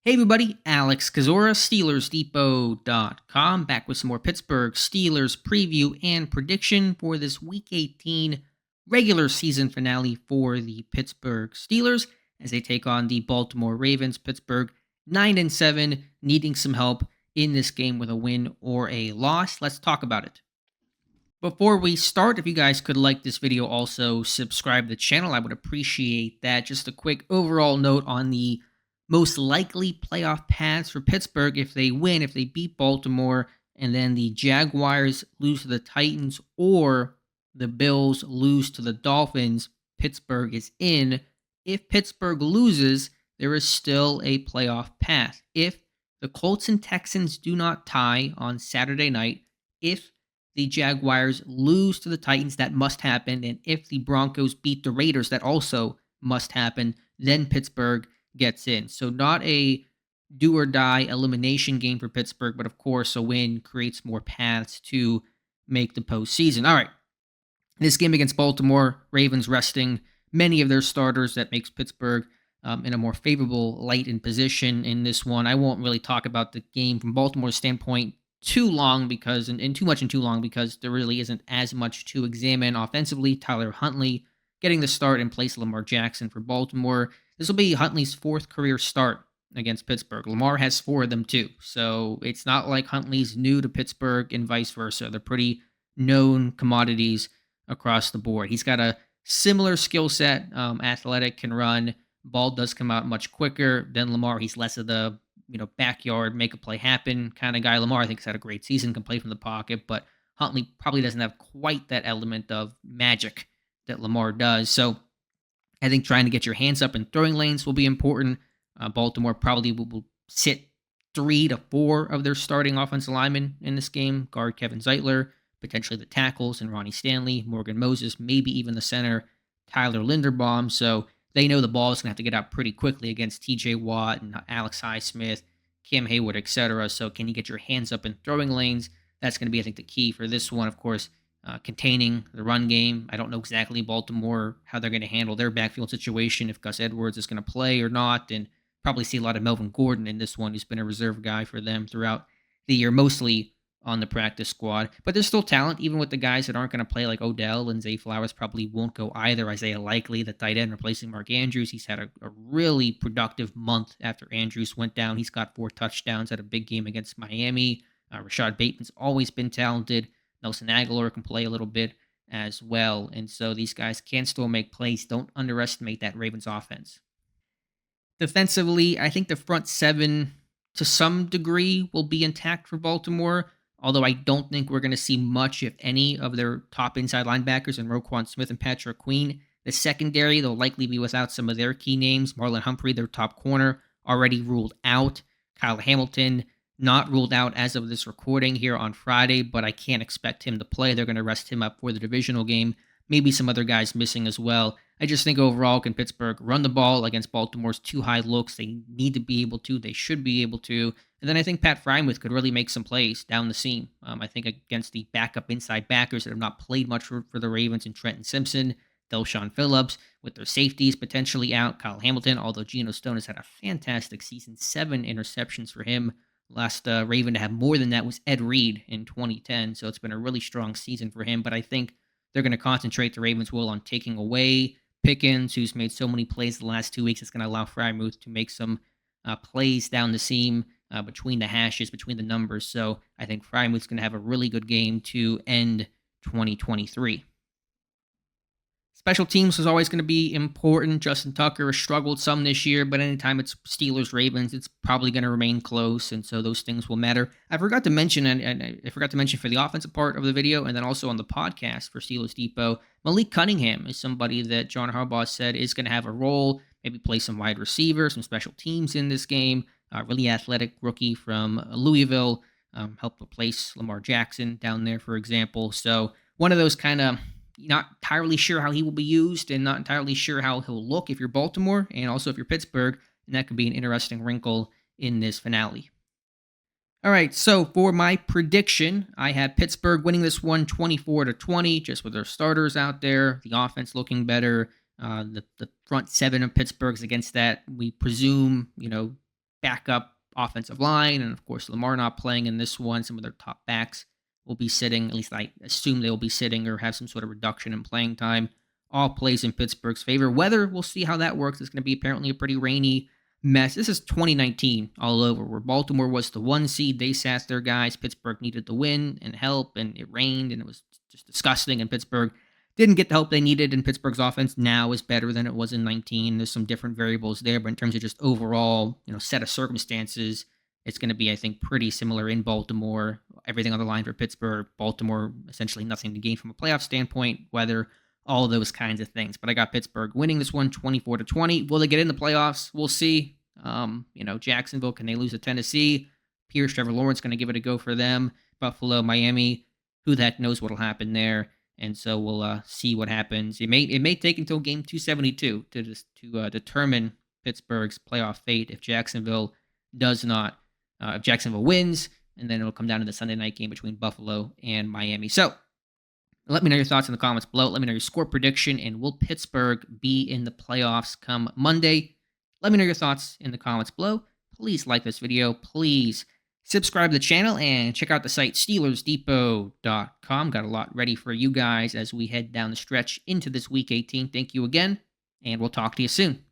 Hey everybody, Alex Kazora, SteelersDepot.com, back with some more Pittsburgh Steelers preview and prediction for this Week 18 regular season finale for the Pittsburgh Steelers as they take on the Baltimore Ravens. Pittsburgh 9-7, needing some help in this game with a win or a loss. Let's talk about it. Before we start, if you guys could like this video, also subscribe to the channel, I would appreciate that. Just a quick overall note on the most likely playoff paths for Pittsburgh if they win, if they beat Baltimore, and then the Jaguars lose to the Titans or the Bills lose to the Dolphins. Pittsburgh is in. If Pittsburgh loses, there is still a playoff path. If the Colts and Texans do not tie on Saturday night, if the Jaguars lose to the Titans, that must happen. And if the Broncos beat the Raiders, that also must happen. Then Pittsburgh gets in. So not a do or die elimination game for Pittsburgh, but of course a win creates more paths to make the postseason. All right. This game against Baltimore, Ravens resting many of their starters. That makes Pittsburgh in a more favorable light in position in this one. I won't really talk about the game from Baltimore's standpoint too long because too long because there really isn't as much to examine offensively. Tyler Huntley getting the start in place of Lamar Jackson for Baltimore. This will be Huntley's fourth career start against Pittsburgh. Lamar has four of them too. So it's not like Huntley's new to Pittsburgh and vice versa. They're pretty known commodities across the board. He's got a similar skill set, athletic, can run. Ball does come out much quicker than Lamar. He's less of the backyard, make a play happen kind of guy. Lamar, I think, has had a great season, can play from the pocket, but Huntley probably doesn't have quite that element of magic that Lamar does. So I think trying to get your hands up in throwing lanes will be important. Baltimore probably will sit 3 to 4 of their starting offensive linemen in this game. Guard Kevin Zeitler, potentially the tackles, and Ronnie Stanley, Morgan Moses, maybe even the center, Tyler Linderbaum. So they know the ball is going to have to get out pretty quickly against TJ Watt and Alex Highsmith, Cam Hayward, etc. So can you get your hands up in throwing lanes? That's going to be, I think, the key for this one. Of course, containing the run game. I don't know exactly Baltimore, how they're going to handle their backfield situation, if Gus Edwards is going to play or not, and probably see a lot of Melvin Gordon in this one, who's been a reserve guy for them throughout the year, mostly on the practice squad. But there's still talent, even with the guys that aren't going to play, like Odell and Zay Flowers probably won't go either. Isaiah Likely, the tight end, replacing Mark Andrews. He's had a really productive month after Andrews went down. He's got 4 touchdowns at a big game against Miami. Rashad Bateman's always been talented. Nelson Aguilar can play a little bit as well. And so these guys can still make plays. Don't underestimate that Ravens offense. Defensively, I think the front seven to some degree will be intact for Baltimore, although I don't think we're going to see much, if any, of their top inside linebackers in Roquan Smith and Patrick Queen. The secondary, they'll likely be without some of their key names. Marlon Humphrey, their top corner, already ruled out. Kyle Hamilton, not ruled out as of this recording here on Friday, but I can't expect him to play. They're going to rest him up for the divisional game. Maybe some other guys missing as well. I just think overall, can Pittsburgh run the ball against Baltimore's too high looks? They need to be able to. They should be able to. And then I think Pat Freiermuth could really make some plays down the seam. I think against the backup inside backers that have not played much for the Ravens, and Trenton Simpson, Delshon Phillips, with their safeties potentially out. Kyle Hamilton, although Geno Stone has had a fantastic season, 7 interceptions for him. Last Raven to have more than that was Ed Reed in 2010. So it's been a really strong season for him. But I think they're going to concentrate, the Ravens will, on taking away Pickens, who's made so many plays the last 2 weeks. It's going to allow Freiermuth to make some plays down the seam, between the hashes, between the numbers. So I think Freiermuth's going to have a really good game to end 2023. Special teams is always going to be important. Justin Tucker has struggled some this year, but anytime it's Steelers Ravens, it's probably going to remain close, and so those things will matter. I forgot to mention, and I forgot to mention for the offensive part of the video, and then also on the podcast for Steelers Depot, Malik Cunningham is somebody that John Harbaugh said is going to have a role, maybe play some wide receiver, some special teams in this game. Really athletic rookie from Louisville, helped replace Lamar Jackson down there, for example. So one of those kind of, not entirely sure how he will be used and not entirely sure how he'll look if you're Baltimore and also if you're Pittsburgh, and that could be an interesting wrinkle in this finale. All right, so for my prediction, I have Pittsburgh winning this one 24-20, just with their starters out there, the offense looking better, the front seven of Pittsburgh's against that. We presume, backup offensive line. And of course, Lamar not playing in this one. Some of their top backs will be sitting. At least I assume they will be sitting or have some sort of reduction in playing time. All plays in Pittsburgh's favor. Weather, we'll see how that works. It's going to be apparently a pretty rainy mess. This is 2019 all over, where Baltimore was the 1 seed. They sat their guys. Pittsburgh needed the win and help, and it rained, and it was just disgusting. And Pittsburgh didn't get the help they needed. And Pittsburgh's offense now is better than it was in 19. There's some different variables there, but in terms of just overall, set of circumstances, it's going to be, I think, pretty similar in Baltimore. Everything on the line for Pittsburgh. Baltimore, essentially nothing to gain from a playoff standpoint, weather, all those kinds of things. But I got Pittsburgh winning this one 24-20. Will they get in the playoffs? We'll see. Jacksonville, can they lose to Tennessee? Pierce, Trevor Lawrence going to give it a go for them. Buffalo, Miami, who the heck knows what will happen there. And so we'll see what happens. It may take until game 272 to determine Pittsburgh's playoff fate if Jacksonville does not. If Jacksonville wins, and then it'll come down to the Sunday night game between Buffalo and Miami. So let me know your thoughts in the comments below. Let me know your score prediction, and will Pittsburgh be in the playoffs come Monday? Let me know your thoughts in the comments below. Please like this video. Please subscribe to the channel and check out the site SteelersDepot.com. Got a lot ready for you guys as we head down the stretch into this Week 18. Thank you again, and we'll talk to you soon.